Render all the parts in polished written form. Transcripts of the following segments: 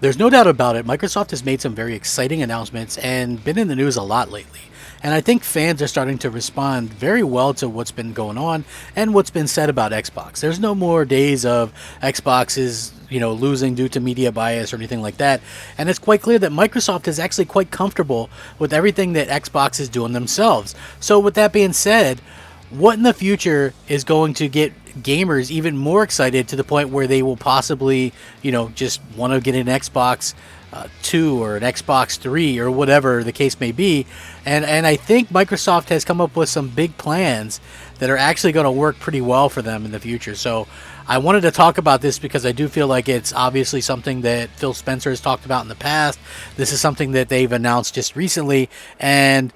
There's no doubt about it. Microsoft has made some very exciting announcements and been in the news a lot lately. And I think fans are starting to respond very well to what's been going on and what's been said about Xbox. There's no more days of Xbox is, losing due to media bias or anything like that. And it's quite clear that Microsoft is actually quite comfortable with everything that Xbox is doing themselves. So with that being said, what in the future is going to get gamers even more excited to the point where they will possibly, just want to get an Xbox 2 or an Xbox 3 or whatever the case may be. And I think Microsoft has come up with some big plans that are actually going to work pretty well for them in the future. So I wanted to talk about this because I do feel like it's obviously something that Phil Spencer has talked about in the past. This is something that they've announced just recently, and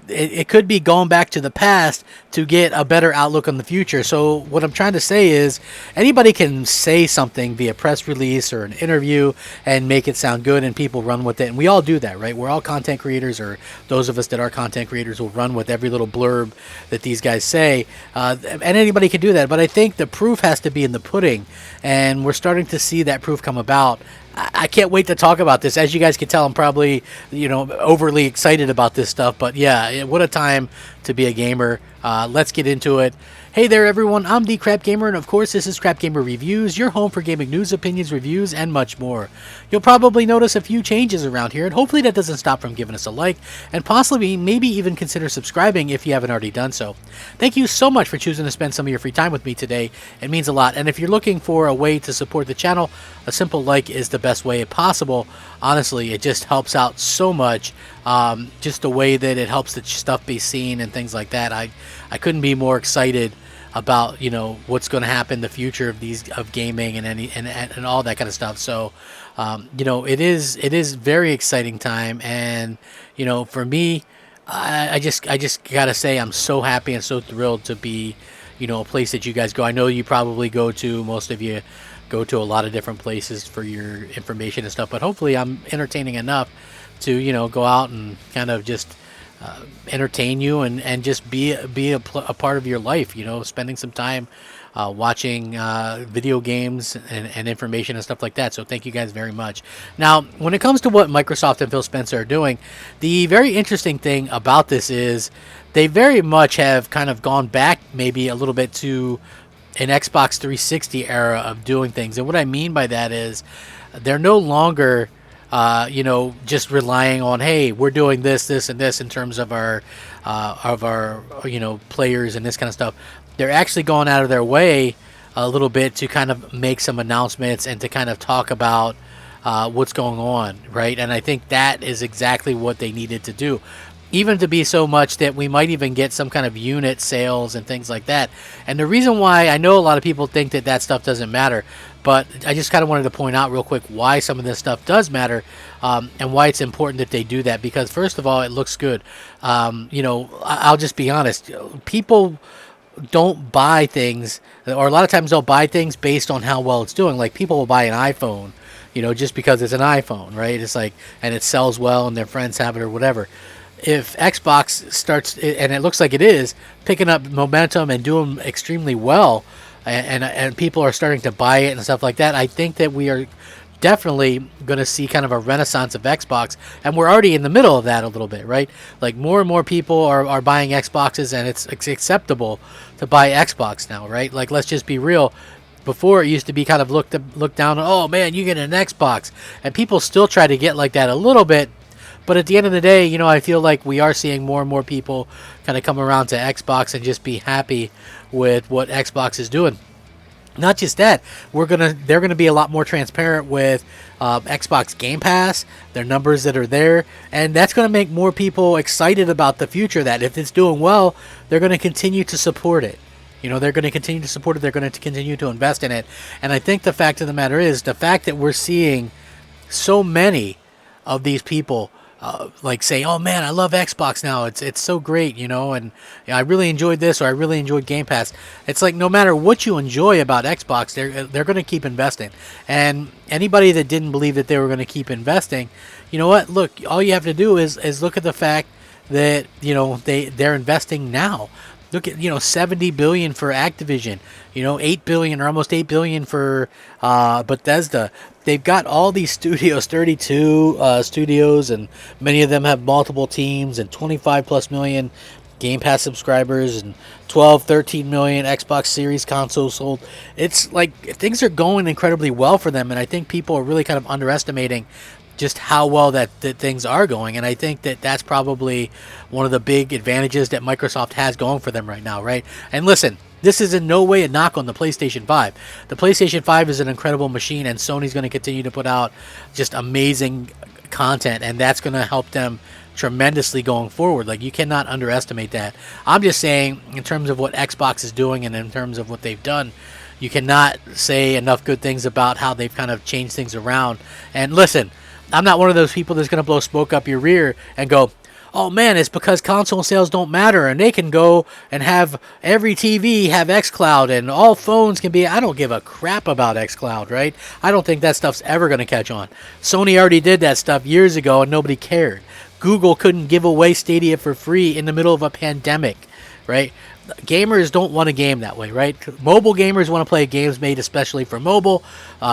it could be going back to the past to get a better outlook on the future. So what I'm trying to say is anybody can say something via press release or an interview and make it sound good and people run with it. And we all do that, right? We're all content creators, or those of us that are content creators will run with every little blurb that these guys say. And anybody can do that. But I think the proof has to be in the pudding. And we're starting to see that proof come about. I can't wait to talk about this. As you guys can tell, I'm probably, overly excited about this stuff. But yeah, what a time to be a gamer. Let's get into it. Hey there, everyone. I'm the Crap Gamer, and of course, this is Crap Gamer Reviews, your home for gaming news, opinions, reviews, and much more. You'll probably notice a few changes around here, and hopefully that doesn't stop from giving us a like, and possibly maybe even consider subscribing if you haven't already done so. Thank you so much for choosing to spend some of your free time with me today. It means a lot. And if you're looking for a way to support the channel, a simple like is the best way possible. Honestly, it just helps out so much. Just the way that it helps the stuff be seen and things like that. I couldn't be more excited about what's going to happen in the future of gaming and all that kind of stuff. So it is very exciting time, and for me, I just gotta say I'm so happy and so thrilled to be a place that you guys go. I know you probably go to, most of you go to a lot of different places for your information and stuff, but hopefully I'm entertaining enough to go out and kind of just entertain you and just be a part of your life, spending some time watching video games and information and stuff like that. So thank you guys very much. Now, when it comes to what Microsoft and Phil Spencer are doing, the very interesting thing about this is they very much have kind of gone back maybe a little bit to an Xbox 360 era of doing things. And what I mean by that is they're no longer just relying on, hey, we're doing this, and this in terms of our players and this kind of stuff. They're actually going out of their way a little bit to kind of make some announcements and to kind of talk about what's going on, right? And I think that is exactly what they needed to do. Even to be so much that we might even get some kind of unit sales and things like that. And the reason why, I know a lot of people think that stuff doesn't matter, but I just kind of wanted to point out real quick why some of this stuff does matter, and why it's important that they do that. Because first of all, it looks good. I'll just be honest. People don't buy things, or a lot of times they'll buy things based on how well it's doing. Like people will buy an iPhone, just because it's an iPhone, right? It's like, and it sells well and their friends have it or whatever. If Xbox starts, and it looks like it is, picking up momentum and doing extremely well, and people are starting to buy it and stuff like that, I think that we are definitely going to see kind of a renaissance of Xbox, and we're already in the middle of that a little bit, right? Like more and more people are buying Xboxes, and it's acceptable to buy Xbox now, right? Like, let's just be real. Before, it used to be kind of looked down on, oh man, you get an Xbox, and people still try to get like that a little bit. But at the end of the day, I feel like we are seeing more and more people kind of come around to Xbox and just be happy with what Xbox is doing. Not just that, they're gonna be a lot more transparent with Xbox Game Pass, their numbers that are there, and that's gonna make more people excited about the future. That if it's doing well, they're gonna continue to support it. They're going to continue to support it. They're going to continue to invest in it. And I think the fact of the matter is the fact that we're seeing so many of these people like say, oh man, I love Xbox now. It's so great, and I really enjoyed this, or I really enjoyed Game Pass. It's like no matter what you enjoy about Xbox, they're going to keep investing. And anybody that didn't believe that they were going to keep investing, you know what? Look, all you have to do is look at the fact that they're investing now. Look at 70 billion for Activision, 8 billion or almost 8 billion for Bethesda. They've got all these studios, 32 studios, and many of them have multiple teams and 25 plus million Game Pass subscribers and 12, 13 million Xbox Series consoles sold. It's like things are going incredibly well for them, and I think people are really kind of underestimating just how well that things are going. And I think that that's probably one of the big advantages that Microsoft has going for them right now, right? And listen, this is in no way a knock on the PlayStation 5. The PlayStation 5 is an incredible machine, and Sony's going to continue to put out just amazing content, and that's going to help them tremendously going forward. Like, you cannot underestimate that. I'm just saying, in terms of what Xbox is doing and in terms of what they've done, you cannot say enough good things about how they've kind of changed things around. And listen, I'm not one of those people that's going to blow smoke up your rear and go, oh man, it's because console sales don't matter and they can go and have every TV have xCloud and all phones can be. I don't give a crap about xCloud, right? I don't think that stuff's ever going to catch on. Sony already did that stuff years ago and nobody cared. Google couldn't give away Stadia for free in the middle of a pandemic, right? Gamers don't want a game that way, right? Mobile gamers want to play games made especially for mobile,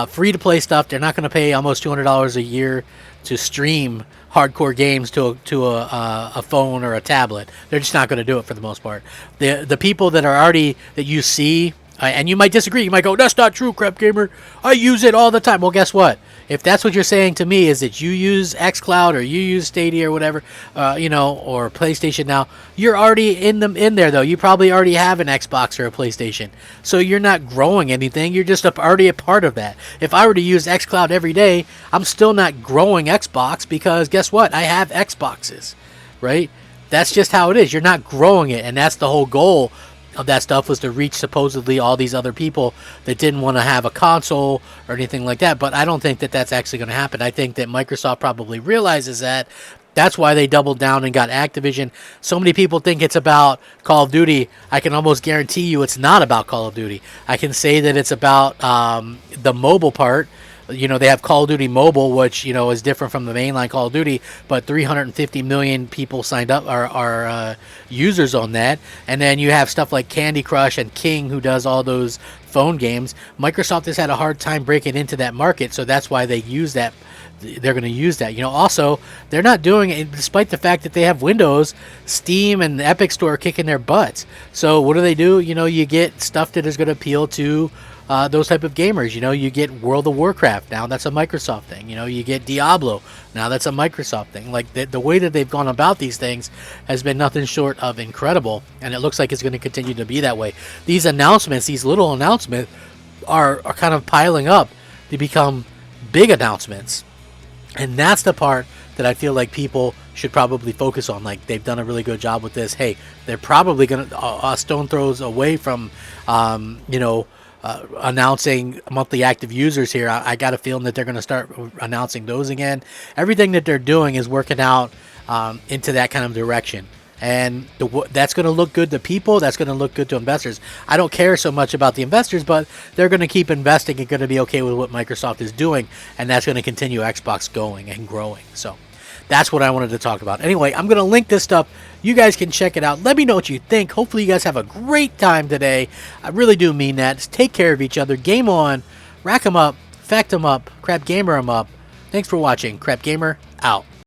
free-to-play stuff. They're not going to pay almost $200 a year to stream hardcore games to a phone or a tablet. They're just not going to do it for the most part. The people that are already that you see, and you might disagree. You might go, "That's not true, Crap Gamer. I use it all the time." Well, guess what? If that's what you're saying to me is that you use xCloud or you use Stadia or whatever, or PlayStation Now, you're already in there though. You probably already have an Xbox or a PlayStation, so you're not growing anything. You're just already a part of that. If I were to use xCloud every day, I'm still not growing Xbox because guess what? I have Xboxes, right? That's just how it is. You're not growing it, and that's the whole goal of that stuff, was to reach supposedly all these other people that didn't want to have a console or anything like that. But I don't think that that's actually going to happen. I think that Microsoft probably realizes that. That's why they doubled down and got Activision. So many people think it's about Call of Duty. I can almost guarantee you it's not about Call of Duty. I can say that it's about the mobile part. They have Call of Duty Mobile, which, is different from the mainline Call of Duty, but 350 million people signed up, are users on that. And then you have stuff like Candy Crush and King, who does all those phone games. Microsoft has had a hard time breaking into that market, so that's why they use that. They're going to use that. Also, they're not doing it despite the fact that they have Windows, Steam, and the Epic Store kicking their butts. So what do? You get stuff that is going to appeal to those type of gamers. You get World of Warcraft, now that's a Microsoft thing. You get Diablo, now that's a Microsoft thing. Like, the way that they've gone about these things has been nothing short of incredible, and it looks like it's going to continue to be that way. These announcements, these little announcements, are kind of piling up to become big announcements, and that's the part that I feel like people should probably focus on. Like, they've done a really good job with this. Hey, they're probably going to stone throws away from announcing monthly active users here. I got a feeling that they're going to start announcing those again. Everything that they're doing is working out into that kind of direction. And that's going to look good to people. That's going to look good to investors. I don't care so much about the investors, but they're going to keep investing and going to be okay with what Microsoft is doing. And that's going to continue Xbox going and growing. So that's what I wanted to talk about. Anyway, I'm going to link this stuff. You guys can check it out. Let me know what you think. Hopefully you guys have a great time today. I really do mean that. Just take care of each other. Game on. Rack 'em up. Fact 'em up. Crap Gamer 'em up. Thanks for watching. Crap Gamer out.